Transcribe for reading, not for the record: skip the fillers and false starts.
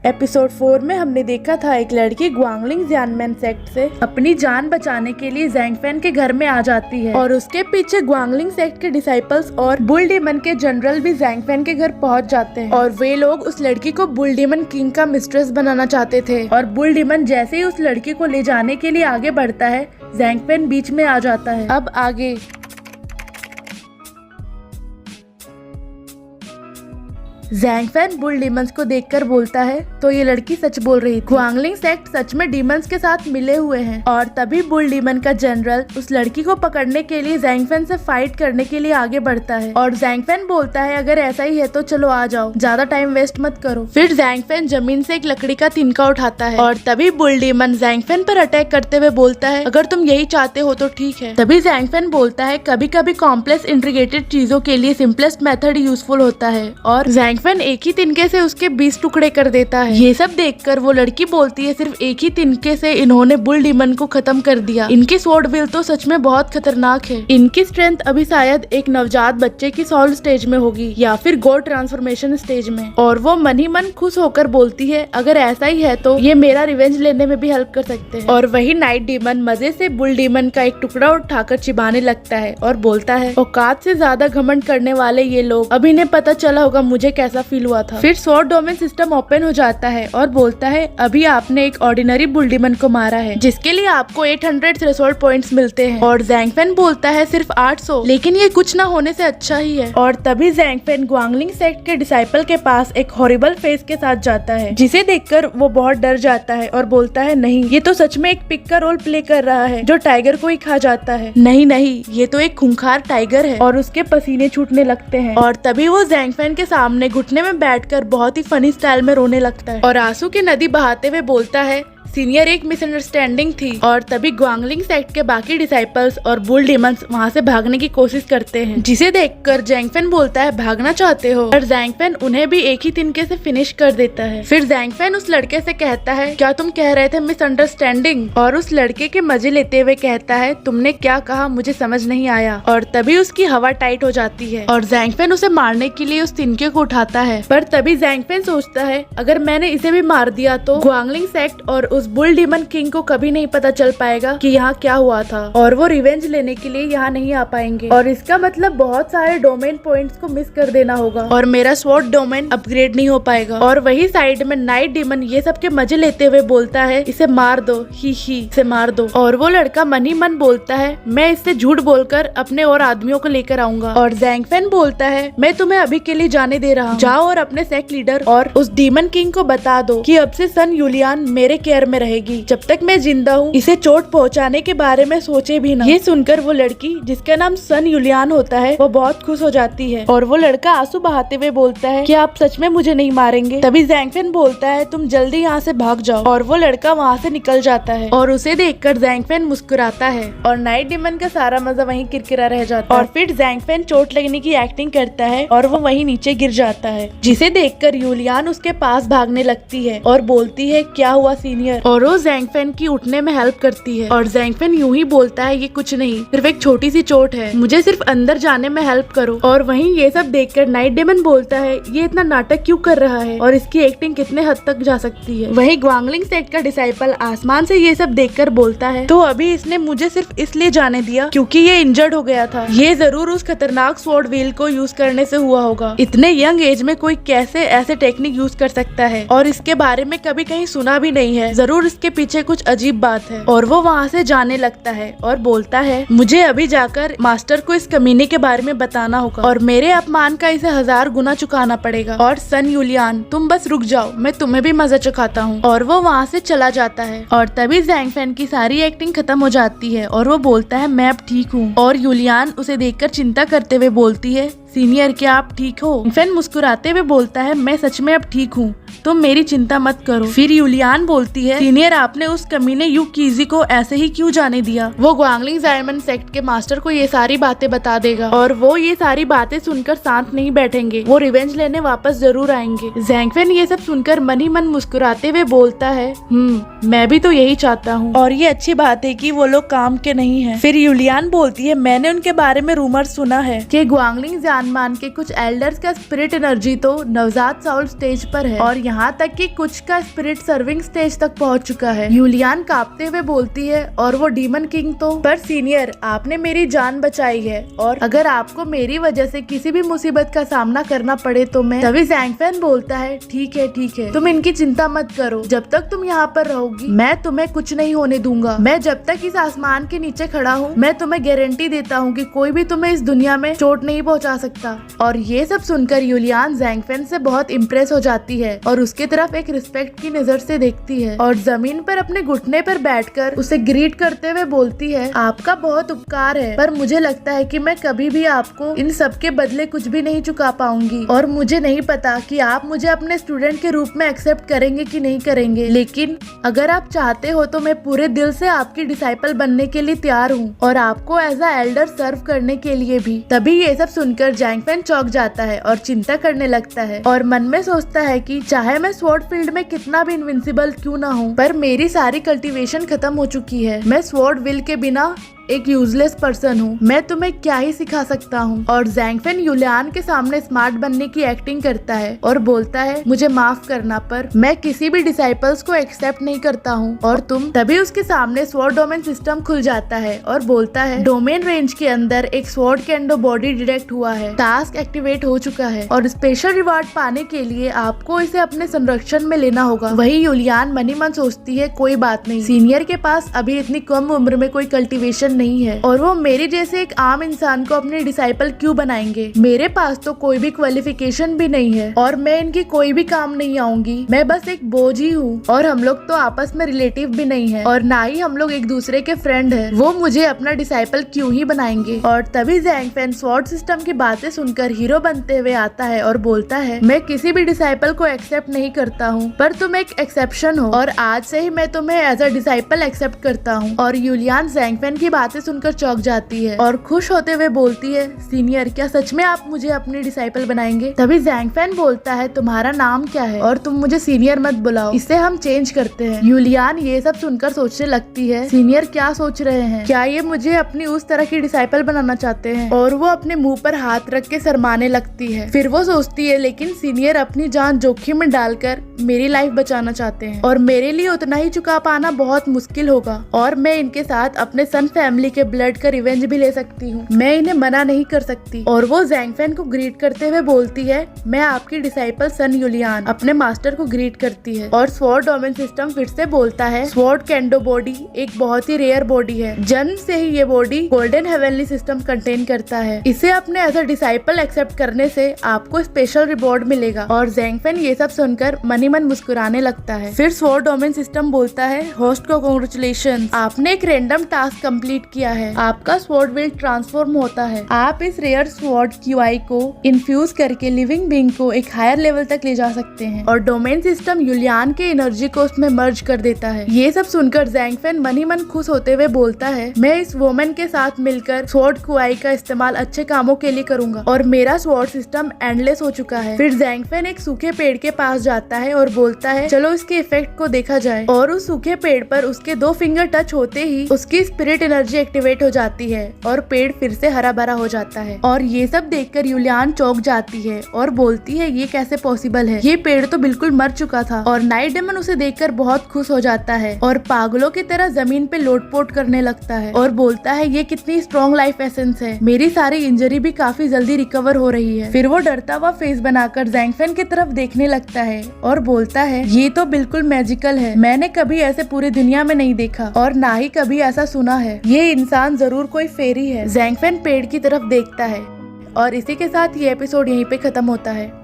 Episode 4 में हमने देखा था एक लड़की ग्वांगलिंग जियानमैन सेक्ट से अपनी जान बचाने के लिए ज़ैंग फैन के घर में आ जाती है और उसके पीछे ग्वांगलिंग सेक्ट के डिसाइपल्स और बुल डीमन के जनरल भी ज़ैंग फैन के घर पहुंच जाते हैं और वे लोग उस लड़की को बुल डीमन किंग का मिस्ट्रेस बनाना चाहते थे। और बुल डीमन जैसे ही उस लड़की को ले जाने के लिए आगे बढ़ता है, ज़ैंग फैन बीच में आ जाता है। अब आगे ज़ैंग फैन बुल डीमंस को देखकर बोलता है तो ये लड़की सच बोल रही थी। ग्वांगलिंग सेक्ट सच में डीमंस के साथ मिले हुए हैं। और तभी बुल डीमन का जनरल उस लड़की को पकड़ने के लिए ज़ैंग फैन से फाइट करने के लिए आगे बढ़ता है और ज़ैंग फैन बोलता है अगर ऐसा ही है तो चलो आ जाओ, ज्यादा टाइम वेस्ट मत करो। फिर ज़ैंग फैन जमीन से एक लकड़ी का तिनका उठाता है और तभी बुल डीमन ज़ैंग फैन पर अटैक करते हुए बोलता है अगर तुम यही चाहते हो तो ठीक है। तभी ज़ैंग फैन बोलता है कभी कभी कॉम्प्लेक्स इंट्रीगेटेड चीजों के लिए सिंपलेस्ट मेथड यूजफुल होता है और ज़ैंग फैन एक ही तिनके से उसके 20 टुकड़े कर देता है। ये सब देखकर वो लड़की बोलती है सिर्फ एक ही तिनके से इन्होंने बुल डीमन को खत्म कर दिया। इनकी स्वॉर्ड विल तो सच में बहुत खतरनाक है। इनकी स्ट्रेंथ अभी शायद एक नवजात बच्चे की सॉल स्टेज में होगी या फिर गॉड ट्रांसफॉर्मेशन स्टेज में। और वो मन ही मन खुश होकर बोलती है अगर ऐसा ही है तो ये मेरा रिवेंज लेने में भी हेल्प कर सकते हैं। और वही नाइट डीमन मजे से बुल डीमन का एक टुकड़ा उठाकर चिबाने लगता है और बोलता है औकात से ज्यादा घमंड करने वाले ये लोग, अभी इन्हें पता चला होगा मुझे कैसा फील हुआ था। फिर स्वॉर्ड डोमेन सिस्टम ओपन हो जाता है और बोलता है अभी आपने एक ऑर्डिनरी बुल डीमन को मारा है जिसके लिए आपको 800 थ्रेशोल्ड पॉइंट्स मिलते हैं। और ज़ैंग फैन बोलता है सिर्फ 800, लेकिन ये कुछ ना होने से अच्छा ही है। और तभी ज़ैंग फैन ग्वांगलिंग सेक्ट के डिसाइपल के पास एक हॉरिबल फेस के साथ जाता है जिसे देखकर वो बहुत डर जाता है और बोलता है नहीं, ये तो सच में एक पिग का रोल प्ले कर रहा है जो टाइगर को ही खा जाता है। नहीं नहीं, ये तो एक खूंखार टाइगर है। और उसके पसीने छूटने लगते हैं और तभी वो ज़ैंग फैन के सामने घुटने में बैठकर बहुत ही फनी स्टाइल में रोने लगता है और आंसू की नदी बहाते हुए बोलता है सीनियर एक मिसअंडरस्टैंडिंग थी। और तभी ग्वांगलिंग सेक्ट के बाकी डिसाइपल्स और बुल डीमंस वहाँ से भागने की कोशिश करते हैं जिसे देखकर ज़ैंग फैन बोलता है भागना चाहते हो, और ज़ैंग फैन उन्हें भी एक ही तिनके से फिनिश कर देता है। फिर ज़ैंग फैन उस लड़के से कहता है क्या तुम कह रहे थे मिसअंडरस्टैंडिंग, और उस लड़के के मजे लेते हुए कहता है तुमने क्या कहा मुझे समझ नहीं आया। और तभी उसकी हवा टाइट हो जाती है और ज़ैंग फैन उसे मारने के लिए उस तिनके को उठाता है। पर तभी ज़ैंग फैन सोचता है अगर मैंने इसे भी मार दिया तो ग्वांगलिंग सेक्ट और उस बुल डीमन किंग को कभी नहीं पता चल पाएगा कि यहाँ क्या हुआ था और वो रिवेंज लेने के लिए यहाँ नहीं आ पाएंगे। और इसका मतलब बहुत सारे डोमेन पॉइंट्स को मिस कर देना होगा और मेरा स्वॉर्ड डोमेन अपग्रेड नहीं हो पाएगा। और वही साइड में नाइट डीमन ये सब के मजे लेते हुए बोलता है इसे मार दो, ही इसे मार दो। और वो लड़का मन ही मन बोलता है मैं इससे झूठ बोलकर अपने और आदमियों को लेकर आऊंगा। और ज़ैंग फैन बोलता है मैं तुम्हें अभी के लिए जाने दे रहा हूँ, जाओ और अपने सेक्ट लीडर और उस डीमन किंग को बता दो कि अब से सन यूलियान मेरे केयर में रहेगी, जब तक मैं जिंदा हूँ इसे चोट पहुँचाने के बारे में सोचे भी ना। ये सुनकर वो लड़की जिसका नाम सन यूलियान होता है वो बहुत खुश हो जाती है और वो लड़का आंसू बहाते हुए बोलता है कि आप सच में मुझे नहीं मारेंगे। तभी ज़ैंग फैन बोलता है तुम जल्दी यहाँ से भाग जाओ, और वो लड़का वहाँ से निकल जाता है और उसे देखकर ज़ैंग फैन मुस्कुराता है और नाइट डीमन का सारा मजा वहीं किरकिरा रह जाता है। और फिर ज़ैंग फैन चोट लगने की एक्टिंग करता है और वो वहीं नीचे गिर जाता है जिसे देखकर यूलियान उसके पास भागने लगती है और बोलती है क्या हुआ सीनियर, और वो ज़ैंग फैन की उठने में हेल्प करती है। और ज़ैंग फैन यूं ही बोलता है ये कुछ नहीं, सिर्फ एक छोटी सी चोट है, मुझे सिर्फ अंदर जाने में हेल्प करो। और वहीं ये सब देखकर नाइट डीमन बोलता है ये इतना नाटक क्यों कर रहा है और इसकी एक्टिंग कितने हद तक जा सकती है। वहीं ग्वांगलिंग सेक्ट का डिसाइपल आसमान से ये सब देखकर बोलता है तो अभी इसने मुझे सिर्फ इसलिए जाने दिया क्योंकि ये इंजर्ड हो गया था, ये जरूर उस खतरनाक स्वॉर्ड व्हील को यूज करने से हुआ होगा। इतने यंग एज में कोई कैसे ऐसे टेक्निक यूज कर सकता है और इसके बारे में कभी कहीं सुना भी नहीं है, जरूर इसके पीछे कुछ अजीब बात है। और वो वहाँ से जाने लगता है और बोलता है मुझे अभी जाकर मास्टर को इस कमीने के बारे में बताना होगा और मेरे अपमान का इसे 1000 गुना चुकाना पड़ेगा। और सन यूलियान तुम बस रुक जाओ, मैं तुम्हें भी मजा चुकाता हूँ। और वो वहाँ से चला जाता है और तभी ज़ैंग फैन की सारी एक्टिंग खत्म हो जाती है और वो बोलता है मैं अब ठीक हूँ। और यूलियान उसे देखकर चिंता करते हुए बोलती है सीनियर क्या आप ठीक हो? फैन मुस्कुराते हुए बोलता है मैं सच में अब ठीक हूँ, तुम मेरी चिंता मत करो। फिर यूलियान बोलती है सीनियर आपने उस कमीने यू कीजी को ऐसे ही क्यों जाने दिया, वो ग्वांगलिंग जियानमैन सेक्ट के मास्टर को ये सारी बातें बता देगा और वो ये सारी बातें सुनकर शांत नहीं बैठेंगे, वो रिवेंज लेने वापस जरूर आएंगे। ज़ैंग फैन ये सब सुनकर मन ही मन मुस्कुराते हुए बोलता है मैं भी तो यही चाहता हूँ और ये अच्छी बात है कि वो लोग काम के नहीं है। फिर यूलियान बोलती है मैंने उनके बारे में रूमर सुना है कि ग्वांगलिंग मान के कुछ एल्डर्स का स्पिरिट एनर्जी तो नवजात साउल स्टेज पर है और यहाँ तक कि कुछ का स्पिरिट सर्विंग स्टेज तक पहुँच चुका है। यूलियान कांपते हुए बोलती है और वो डीमन किंग तो, पर सीनियर आपने मेरी जान बचाई है और अगर आपको मेरी वजह से किसी भी मुसीबत का सामना करना पड़े तो मैं। तभी ज़ैंग फैन बोलता है ठीक है तुम इनकी चिंता मत करो, जब तक तुम यहाँ पर रहोगी मैं तुम्हें कुछ नहीं होने दूंगा। मैं जब तक इस आसमान के नीचे खड़ा हूँ मैं तुम्हें गारंटी देता हूँ कि कोई भी तुम्हें इस दुनिया में चोट नहीं पहुँचा सकता। और ये सब सुनकर यूलियान ज़ैंग फैन से बहुत इम्प्रेस हो जाती है और उसके तरफ एक रिस्पेक्ट की नजर से देखती है और जमीन पर अपने घुटने पर बैठकर उसे ग्रीट करते हुए बोलती है आपका बहुत उपकार है, पर मुझे लगता है कि मैं कभी भी आपको इन सब के बदले कुछ भी नहीं चुका पाऊंगी और मुझे नहीं पता कि आप मुझे अपने स्टूडेंट के रूप में एक्सेप्ट करेंगे कि नहीं करेंगे, लेकिन अगर आप चाहते हो तो मैं पूरे दिल से आपकी डिसाइपल बनने के लिए तैयार हूँ और आपको एज अ एल्डर सर्व करने के लिए भी। तभी ये सब सुनकर ज़ैंग फैन चौंक जाता है और चिंता करने लगता है और मन में सोचता है कि चाहे मैं स्वॉर्ड फील्ड में कितना भी इनविंसिबल क्यों ना हूँ, पर मेरी सारी कल्टीवेशन खत्म हो चुकी है। मैं स्वॉर्ड विल के बिना एक यूजलेस पर्सन हूँ, मैं तुम्हें क्या ही सिखा सकता हूँ। और ज़ैंग फैन यूलियान के सामने स्मार्ट बनने की एक्टिंग करता है और बोलता है मुझे माफ करना पर मैं किसी भी डिसाइपल्स को एक्सेप्ट नहीं करता हूँ और तुम। तभी उसके सामने स्वॉर्ड डोमेन सिस्टम खुल जाता है और बोलता है डोमेन रेंज के अंदर एक स्वॉर्ड कैंडो बॉडी डिटेक्ट हुआ है, टास्क एक्टिवेट हो चुका है और स्पेशल रिवार्ड पाने के लिए आपको इसे अपने संरक्षण में लेना होगा। वही यूलियान मनी मन सोचती है कोई बात नहीं, सीनियर के पास अभी इतनी कम उम्र में कोई कल्टीवेशन नहीं है और वो मेरे जैसे एक आम इंसान को अपने डिसाइपल क्यों बनाएंगे। मेरे पास तो कोई भी क्वालिफिकेशन भी नहीं है और मैं इनकी कोई भी काम नहीं आऊंगी, मैं बस एक बोझ ही हूँ और हम लोग तो आपस में रिलेटिव भी नहीं है और ना ही हम लोग एक दूसरे के फ्रेंड है, वो मुझे अपना डिसाइपल क्यों ही बनाएंगे। और तभी ज़ैंग फैन स्वॉर्ड सिस्टम की बातें सुनकर हीरो बनते हुए आता है और बोलता है मैं किसी भी डिसाइपल को एक्सेप्ट नहीं करता हूँ, पर तुम एक एक्सेप्शन हो और आज से ही मैं तुम्हें एज अ डिसाइपल एक्सेप्ट करता हूँ। और यूलियान ज़ैंग फैन की बातें सुनकर चौंक जाती है और खुश होते हुए बोलती है सीनियर क्या सच में आप मुझे अपनी डिसाइपल बनाएंगे। तभी ज़ैंग फैन बोलता है तुम्हारा नाम क्या है और तुम मुझे सीनियर मत बुलाओ, इसे हम चेंज करते हैं। यूलियान ये सब सुनकर सोचने लगती है सीनियर क्या सोच रहे हैं, क्या ये मुझे अपनी उस तरह की डिसाइपल बनाना चाहते हैं। और वो अपने मुंह पर हाथ रख के शर्माने लगती है। फिर वो सोचती है लेकिन सीनियर अपनी जान जोखिम में डालकर मेरी लाइफ बचाना चाहते हैं और मेरे लिए उतना ही चुका पाना बहुत मुश्किल होगा और मैं इनके साथ अपने सन फैमिली के ब्लड का रिवेंज भी ले सकती हूँ, मैं इन्हें मना नहीं कर सकती। और वो ज़ैंग फैन को ग्रीट करते हुए बोलती है मैं आपकी डिसाइपल सन यूलियान। अपने मास्टर को ग्रीट करती है और स्वॉर्ड डोमेन सिस्टम फिर से बोलता है स्वॉर्ड कैंडो बॉडी एक बहुत ही रेयर बॉडी है, जन्म से ही ये body golden heavenly system contain करता है, इसे अपने एज अ डिसाइपल एक्सेप्ट करने से आपको स्पेशल रिवॉर्ड मिलेगा। और ज़ैंग फैन ये सब सुनकर मनी मन मुस्कुराने लगता है। फिर स्वॉर्ड डोमेन सिस्टम बोलता है होस्ट को कांग्रेचुलेशन, आपने एक रैंडम टास्क कंप्लीट किया है, आपका स्वॉर्ड विल ट्रांसफॉर्म होता है, आप इस रेयर स्वॉर्ड क्यूआई को इन्फ्यूज करके लिविंग बीइंग को एक हायर लेवल तक ले जा सकते हैं। और डोमेन सिस्टम यूलियान के एनर्जी को उसमें मर्ज कर देता है। ये सब सुनकर ज़ैंग फैन मनी मन खुश होते हुए बोलता है मैं इस वुमन के साथ मिलकर स्वॉर्ड क्यूआई का इस्तेमाल अच्छे कामों के लिए करूंगा और मेरा स्वॉर्ड सिस्टम एंडलेस हो चुका है। फिर ज़ैंग फैन एक सूखे पेड़ के पास जाता है और बोलता है चलो इसके इफेक्ट को देखा जाए। और उस सूखे पेड़ पर उसके 2 फिंगर टच होते ही उसकी स्पिरिट एनर्जी एक्टिवेट हो जाती है और पेड़ फिर से हरा भरा हो जाता है। और ये सब देखकर यूलियान चौंक जाती है और बोलती है ये कैसे पॉसिबल है, ये पेड़ तो बिल्कुल मर चुका था। और नाइट डेमन उसे देखकर बहुत खुश हो जाता है और पागलों की तरह जमीन पे लोटपोट करने लगता है और बोलता है ये कितनी स्ट्रॉन्ग लाइफ एसेंस है, मेरी सारी इंजरी भी काफी जल्दी रिकवर हो रही है। फिर वो डरता हुआ फेस बनाकर ज़ैंग फैन की तरफ देखने लगता है और बोलता है ये तो बिल्कुल मैजिकल है, मैंने कभी ऐसे पूरी दुनिया में नहीं देखा और ना ही कभी ऐसा सुना है, ये इंसान जरूर कोई फेरी है। ज़ैंग फैन पेड़ की तरफ देखता है और इसी के साथ ये एपिसोड यहीं पे खत्म होता है।